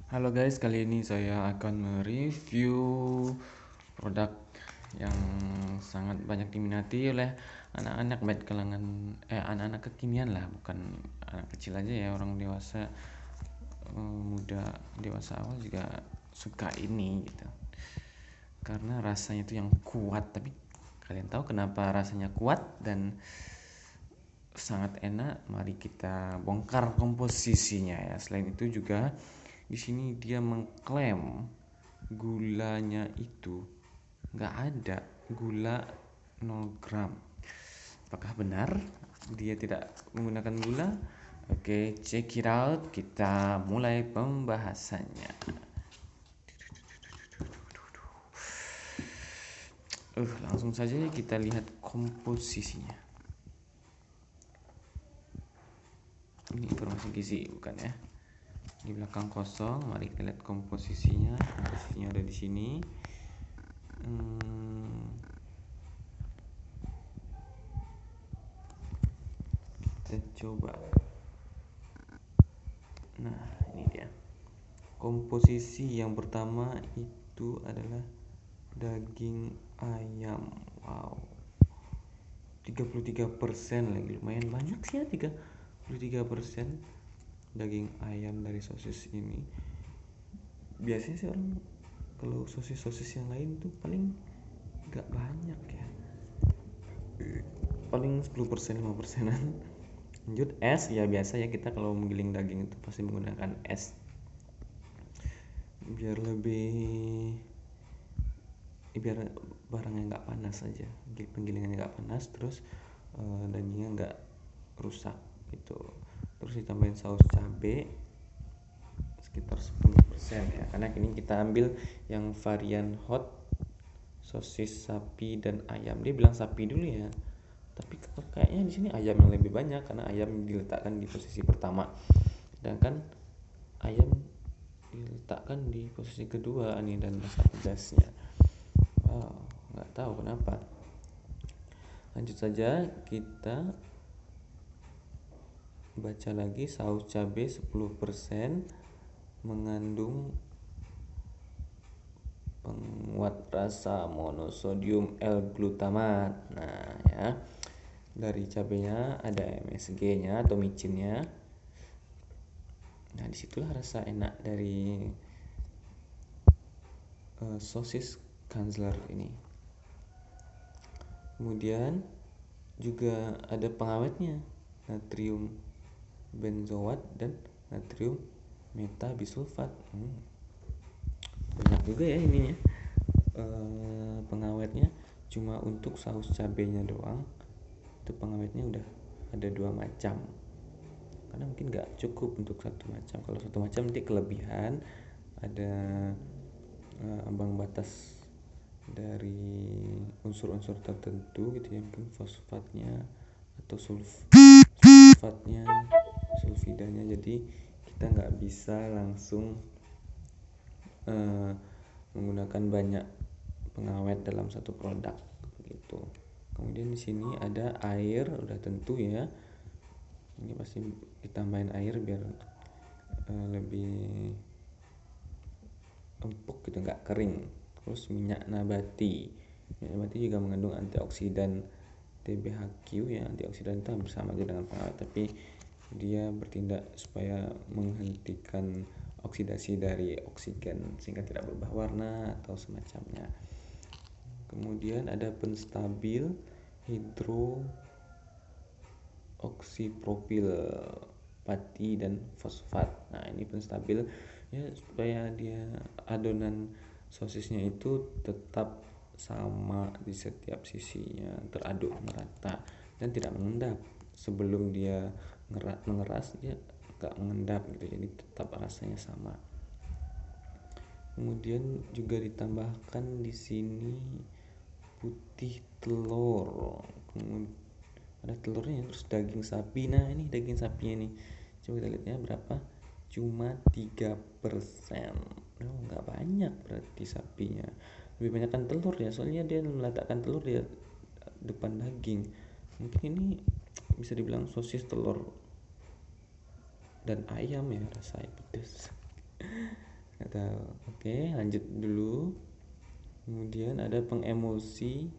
Halo guys, kali ini saya akan mereview produk yang sangat banyak diminati oleh anak-anak baik kalangan anak-anak kekinian lah, bukan anak kecil aja ya, orang dewasa, muda, dewasa awal juga suka ini gitu. Karena rasanya itu yang kuat, tapi kalian tahu kenapa rasanya kuat dan sangat enak? Mari kita bongkar komposisinya ya. Selain itu juga di sini dia mengklaim gulanya itu nggak ada, gula 0 gram. Apakah benar dia tidak menggunakan gula? Oke, check it out. Kita mulai pembahasannya. Langsung saja kita lihat komposisinya. Ini informasi gizi bukan ya? Di belakang kosong. Mari kita lihat komposisinya. Komposisinya ada di sini. Kita coba. Nah, ini dia. Komposisi yang pertama itu adalah daging ayam. Wow. 33% lagi, lumayan banyak sih ya, 33% daging ayam dari sosis ini. Biasanya sih orang kalau sosis yang lain tuh paling gak banyak ya, paling 10% 5%an. Lanjut, es ya, biasa ya kita kalau menggiling daging itu pasti menggunakan es biar barangnya nggak panas aja, penggilingannya nggak panas, terus dagingnya nggak rusak gitu. Terus ditambahin saus cabai sekitar 10% ya, karena ini kita ambil yang varian hot, sosis sapi dan ayam. Dia bilang sapi dulu ya, tapi kayaknya di sini ayam yang lebih banyak karena ayam diletakkan di posisi pertama, sedangkan ayam diletakkan di posisi kedua nih, dan rasa pedasnya nggak tahu kenapa. Lanjut saja, kita baca lagi. Saus cabai 10% mengandung penguat rasa monosodium L-glutamat. Nah ya, dari cabenya ada MSG-nya atau micinnya. Nah, disitulah rasa enak dari sosis Kanzler ini. Kemudian juga ada pengawetnya, natrium benzoat dan natrium metabisulfat. Banyak juga ya ininya, pengawetnya. Cuma untuk saus cabenya doang itu pengawetnya udah ada 2 macam, karena mungkin nggak cukup untuk satu macam. Kalau satu macam nanti kelebihan, ada ambang batas dari unsur-unsur tertentu gitu ya, mungkin fosfatnya atau sulfatnya, sulfidanya, jadi kita nggak bisa langsung menggunakan banyak pengawet dalam satu produk begitu. Kemudian di sini ada air, udah tentu ya, ini pasti ditambahin air biar lebih empuk gitu, nggak kering. Terus minyak nabati juga mengandung antioksidan TBHQ ya. Antioksidan itu hampir sama aja dengan pengawet, tapi dia bertindak supaya menghentikan oksidasi dari oksigen sehingga tidak berubah warna atau semacamnya. Kemudian ada penstabil hidroksipropil pati dan fosfat. Nah, ini penstabil ya, supaya dia adonan sosisnya itu tetap sama di setiap sisinya, teraduk merata dan tidak mengendap. Sebelum dia mengeras dia nggak mengendap gitu, jadi tetap rasanya sama. Kemudian juga ditambahkan di sini putih telur, ada telurnya, terus daging sapi. Nah, ini daging sapinya nih, coba kita lihat ya berapa, cuma 3%. Nggak banyak berarti sapinya, lebih banyak kan telur ya, soalnya dia meletakkan telur di depan daging. Mungkin ini bisa dibilang sosis telur dan ayam ya, rasanya pedas. nggak tahu. Oke, lanjut dulu. Kemudian ada pengemulsi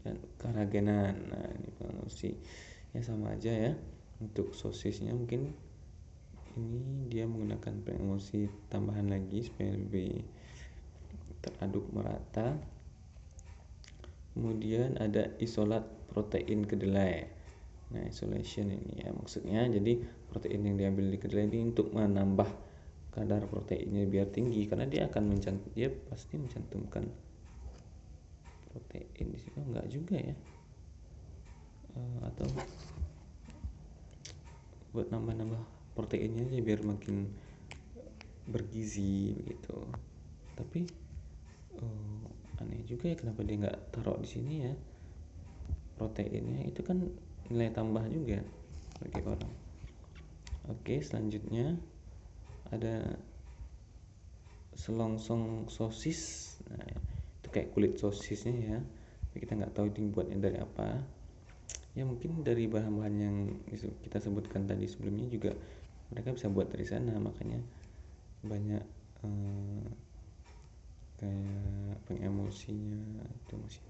dan keragenan. Nah, ini pengemulsi ya sama aja ya. Untuk sosisnya mungkin ini dia menggunakan pengemulsi tambahan lagi supaya lebih teraduk merata. Kemudian ada isolat protein kedelai. Nah, isolation ini ya maksudnya jadi protein yang diambil di kedelai ini untuk menambah kadar proteinnya biar tinggi, karena dia pasti mencantumkan protein di sini. Enggak juga ya. Atau buat nambah-nambah proteinnya aja biar makin bergizi begitu. Tapi aneh juga ya kenapa dia nggak taruh di sini ya. Proteinnya itu kan nilai tambah juga bagi orang. Oke, selanjutnya ada selongsong sosis. Nah, itu kayak kulit sosisnya ya, tapi kita nggak tahu itu buatnya dari apa ya. Mungkin dari bahan-bahan yang kita sebutkan tadi sebelumnya juga mereka bisa buat dari sana, makanya banyak kayak pengemulsinya itu masih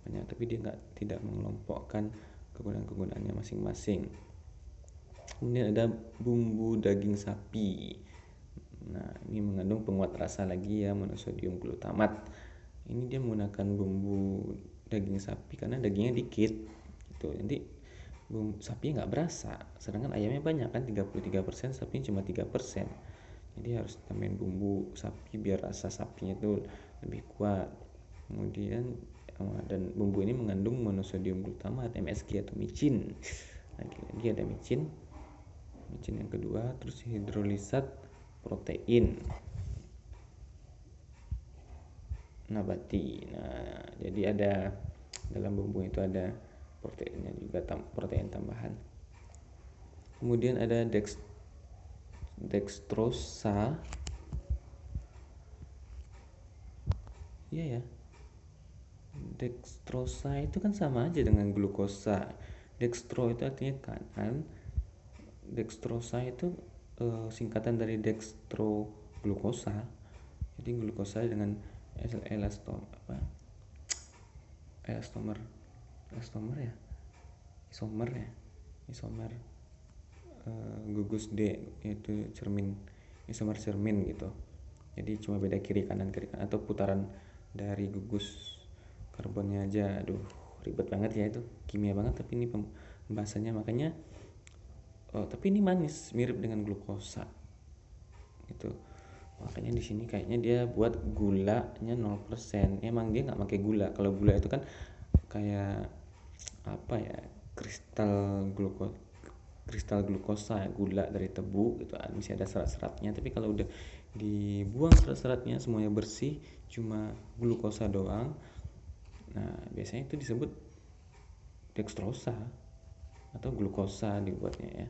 banyak, tapi dia tidak mengelompokkan kegunaan-kegunaannya masing-masing. Kemudian ada bumbu daging sapi. Nah, ini mengandung penguat rasa lagi ya, monosodium glutamat. Ini dia menggunakan bumbu daging sapi karena dagingnya dikit gitu. Nanti bumbu sapi nggak berasa, sedangkan ayamnya banyak kan 33%, sapinya cuma 3%. Jadi harus tambahin bumbu sapi biar rasa sapinya itu lebih kuat. Kemudian dan bumbu ini mengandung monosodium glutamat, MSG atau micin. Lagi ada micin yang kedua. Terus hidrolisat protein nabati. Nah, jadi ada dalam bumbu itu ada proteinnya juga, protein tambahan. Kemudian ada dextrosa. Iya ya. Dextrosa itu kan sama aja dengan glukosa. Dextro itu artinya kanan. Dextrosa itu singkatan dari dextroglukosa. Jadi glukosa dengan isomer gugus D, yaitu isomer cermin gitu. Jadi cuma beda kiri kanan atau putaran dari gugus karbonnya aja. Aduh, ribet banget ya, itu kimia banget, tapi ini pembahasannya. Makanya tapi ini manis, mirip dengan glukosa gitu. Makanya di sini kayaknya dia buat gulanya 0%. Emang dia nggak pakai gula. Kalau gula itu kan kayak apa ya, kristal glukosa, gula dari tebu gitu, masih ada serat-seratnya. Tapi kalau udah dibuang serat-seratnya, semuanya bersih, cuma glukosa doang, nah biasanya itu disebut dextrosa atau glukosa dibuatnya ya.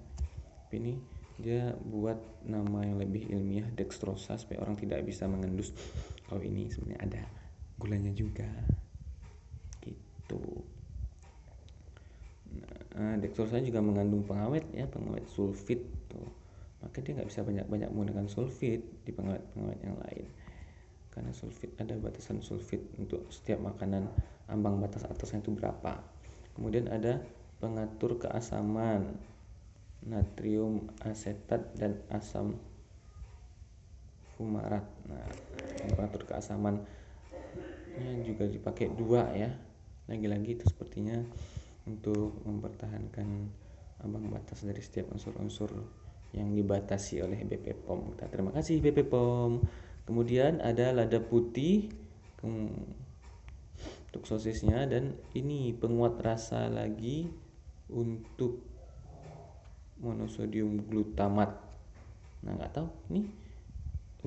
Tapi ini dia buat nama yang lebih ilmiah, dextrosa, supaya orang tidak bisa mengendus kalau ini sebenarnya ada gulanya juga gitu. Nah, dextrosa juga mengandung pengawet ya, pengawet sulfit tuh. Maka dia nggak bisa banyak-banyak menggunakan sulfit di pengawet-pengawet yang lain, karena sulfit ada batasan sulfit untuk setiap makanan, ambang batas atasnya itu berapa. Kemudian ada pengatur keasaman, natrium asetat dan asam fumarat. Nah, pengatur keasamannya juga dipakai 2 ya. Lagi-lagi itu sepertinya untuk mempertahankan ambang batas dari setiap unsur-unsur yang dibatasi oleh BPOM. Terima kasih BPOM. Kemudian ada lada putih untuk sosisnya, dan ini penguat rasa lagi untuk monosodium glutamat. Nah, nggak tahu ini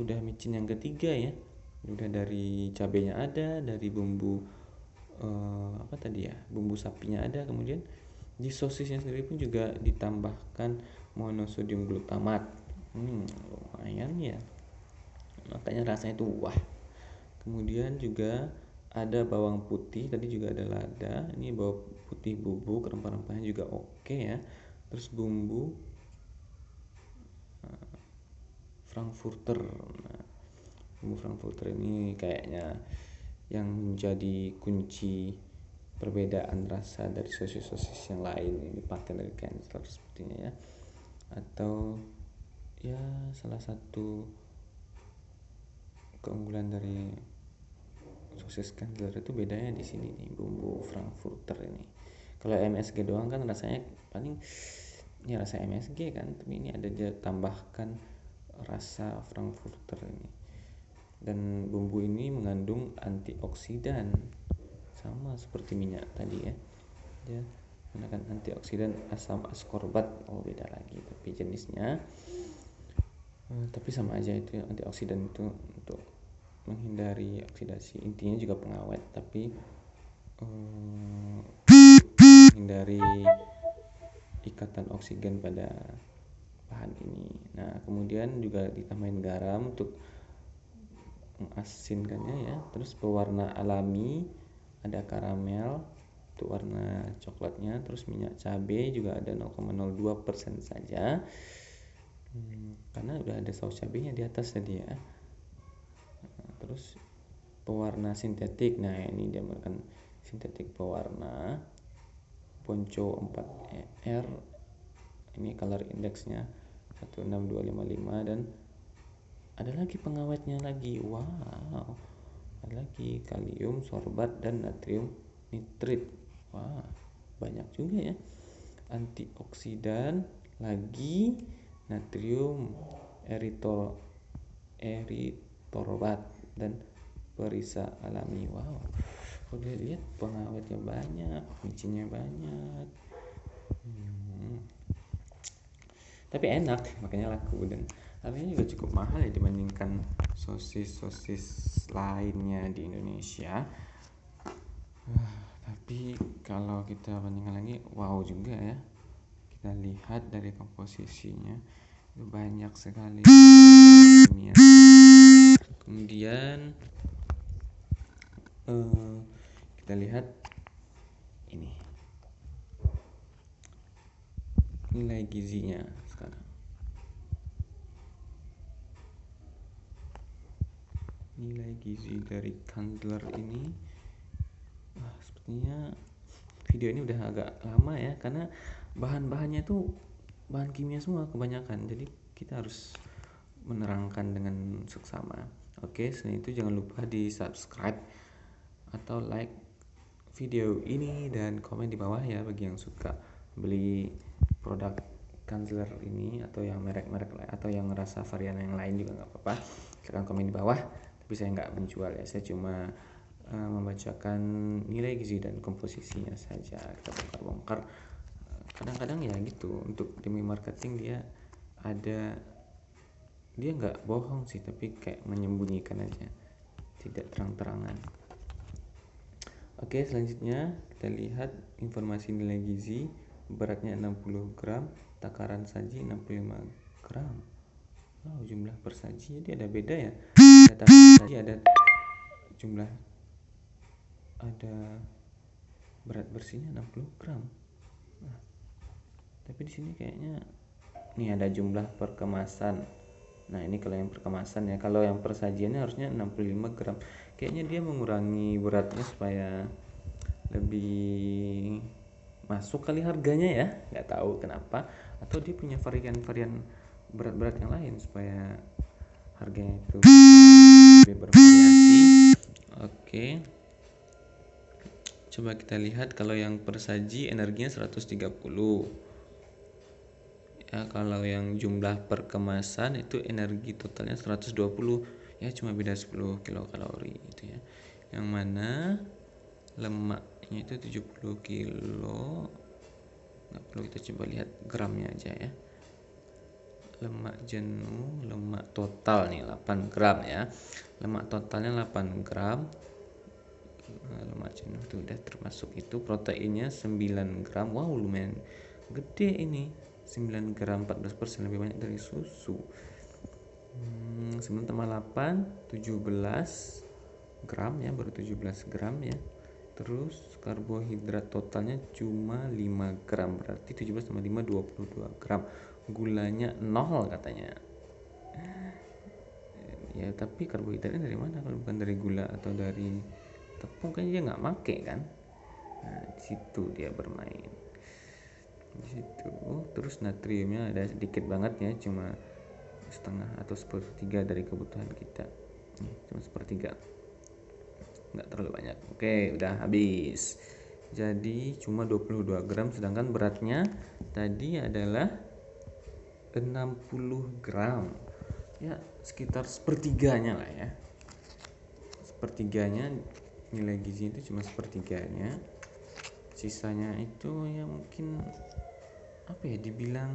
udah micin yang ketiga ya. Udah dari cabenya ada, dari bumbu bumbu sapinya ada, kemudian di sosisnya sendiri pun juga ditambahkan monosodium glutamat. Lumayan ya, makanya rasanya itu wah. Kemudian juga ada bawang putih, tadi juga ada lada, ini bawang putih bubuk, rempah-rempahnya juga oke ya. Terus bumbu Frankfurter. Nah, bumbu Frankfurter ini kayaknya yang menjadi kunci perbedaan rasa dari sosis-sosis yang lain yang dipakai dari Kanzler sepertinya ya, atau ya salah satu keunggulan dari sosis Kanzler itu bedanya di sini nih, bumbu Frankfurter ini. Kalau MSG doang kan rasanya paling ya rasa MSG kan, tapi ini ada dia tambahkan rasa Frankfurter ini. Dan bumbu ini mengandung antioksidan sama seperti minyak tadi ya, dia menggunakan antioksidan asam askorbat. Oh beda lagi tapi jenisnya, tapi sama aja itu ya, antioksidan itu untuk menghindari oksidasi, intinya juga pengawet tapi menghindari ikatan oksigen pada bahan ini. Nah kemudian juga ditambahin garam untuk mengasinkannya ya, terus pewarna alami ada karamel untuk warna coklatnya, terus minyak cabai juga ada 0,02% saja, karena udah ada saus cabainya di atas tadi ya. Terus pewarna sintetik, nah ini dia menggunakan sintetik pewarna Ponco 4R, ini color indexnya 16255, dan ada lagi pengawetnya lagi, wow, ada lagi kalium sorbat dan natrium nitrit. Wah banyak juga ya, antioksidan lagi, natrium eritorbat dan perisa alami. Wow, udah lihat pengawetnya banyak, micinnya banyak, tapi enak makanya laku, dan harganya juga cukup mahal ya dibandingkan sosis-sosis lainnya di Indonesia. Tapi kalau kita bandingkan lagi, wow juga ya, kita lihat dari komposisinya itu banyak sekali kimia. Kemudian kita lihat ini nilai gizinya sekarang. Nilai gizi dari Kanzler ini, sepertinya video ini udah agak lama ya, karena bahan-bahannya tuh bahan kimia semua kebanyakan, jadi kita harus menerangkan dengan seksama. Oke, selain itu jangan lupa di subscribe atau like video ini dan komen di bawah ya bagi yang suka beli produk Kanzler ini, atau yang merek-merek lain, atau yang rasa varian yang lain juga nggak apa-apa, silahkan komen di bawah. Tapi saya nggak menjual ya, saya cuma membacakan nilai gizi dan komposisinya saja, kita bongkar-bongkar. Kadang-kadang ya gitu, untuk demi marketing dia nggak bohong sih, tapi kayak menyembunyikan aja, tidak terang-terangan. Oke, selanjutnya kita lihat informasi nilai gizi. Beratnya 60 gram, takaran saji 65 gram. Wow, jumlah per saji jadi ada beda ya, ada takaran saji, ada jumlah, ada berat bersihnya 60 gram. Nah, tapi di sini kayaknya nih ada jumlah per kemasan. Nah ini kalau yang per kemasan ya, kalau yang per sajiannya harusnya 65 gram. Kayaknya dia mengurangi beratnya supaya lebih masuk kali harganya ya, nggak tahu kenapa, atau dia punya varian-varian berat-berat yang lain supaya harganya itu lebih bervariasi. Oke, coba kita lihat kalau yang per saji energinya 130 ya, kalau yang jumlah per kemasan itu energi totalnya 120 ya, cuma beda 10 kilokalori gitu ya. Yang mana lemaknya itu 70 kilo, nggak perlu kita coba lihat gramnya aja ya. Lemak jenuh, lemak total nih 8 gram ya, lemak totalnya 8 gram. Lemak jenuh itu udah termasuk itu. Proteinnya 9 gram, wow lumayan gede ini, 9 gram, 14% lebih banyak dari susu. Sebelum tambah 8, 17 gram ya, baru 17 gram ya. Terus karbohidrat totalnya cuma 5 gram, berarti 17 tambah 5 22 gram. Gulanya 0 katanya. Ya tapi karbohidratnya dari mana kalau bukan dari gula atau dari tepung, kan dia nggak make kan. Nah di situ dia bermain di situ. Terus natriumnya ada sedikit banget ya, cuma setengah atau sepertiga dari kebutuhan kita. Cuma sepertiga, nggak terlalu banyak. Oke, udah habis. Jadi cuma 22 gram, sedangkan beratnya tadi adalah 60 gram. Ya sekitar sepertiganya lah ya. Sepertiganya, nilai gizi itu cuma sepertiganya. Sisanya itu ya mungkin apa ya, dibilang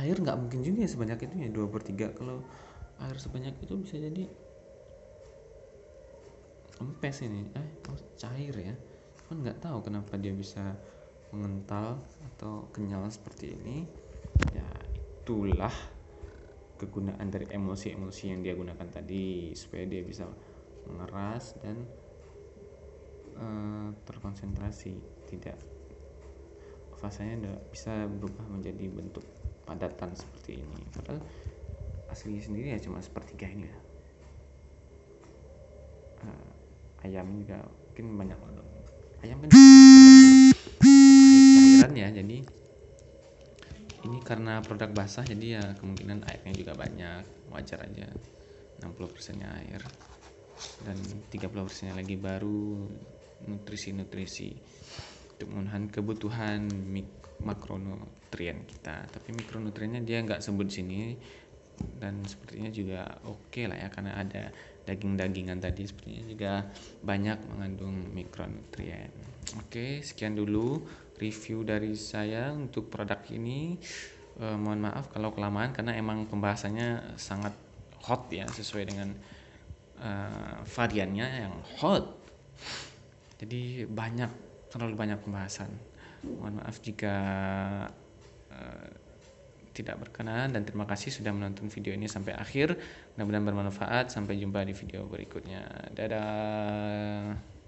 air nggak mungkin juga ya sebanyak itu ya, 2/3. Kalau air sebanyak itu bisa jadi kempes ini, cair ya. Kan nggak tahu kenapa dia bisa mengental atau kenyal seperti ini. Ya itulah kegunaan dari emulsi-emulsi yang dia gunakan tadi, supaya dia bisa mengeras dan terkonsentrasi, tidak fasanya udah bisa berubah menjadi bentuk padatan seperti ini. Padahal aslinya sendiri ya cuma sepertiga ini ya. Ayam juga mungkin banyak banget. Ayam kan cairan ya, jadi ini karena produk basah jadi ya kemungkinan airnya juga banyak, wajar aja. 60% nya air dan 30% nya lagi baru nutrisi-nutrisi untuk memenuhi kebutuhan makronutrien kita. Tapi mikronutriennya dia nggak sebut di sini, dan sepertinya juga oke lah ya, karena ada daging-dagingan tadi sepertinya juga banyak mengandung mikronutrien. Oke, sekian dulu review dari saya untuk produk ini. Mohon maaf kalau kelamaan karena emang pembahasannya sangat hot ya, sesuai dengan variannya yang hot. Jadi terlalu banyak pembahasan. Mohon maaf jika tidak berkenan, dan terima kasih sudah menonton video ini sampai akhir. Mudah-mudahan bermanfaat. Sampai jumpa di video berikutnya. Dadah.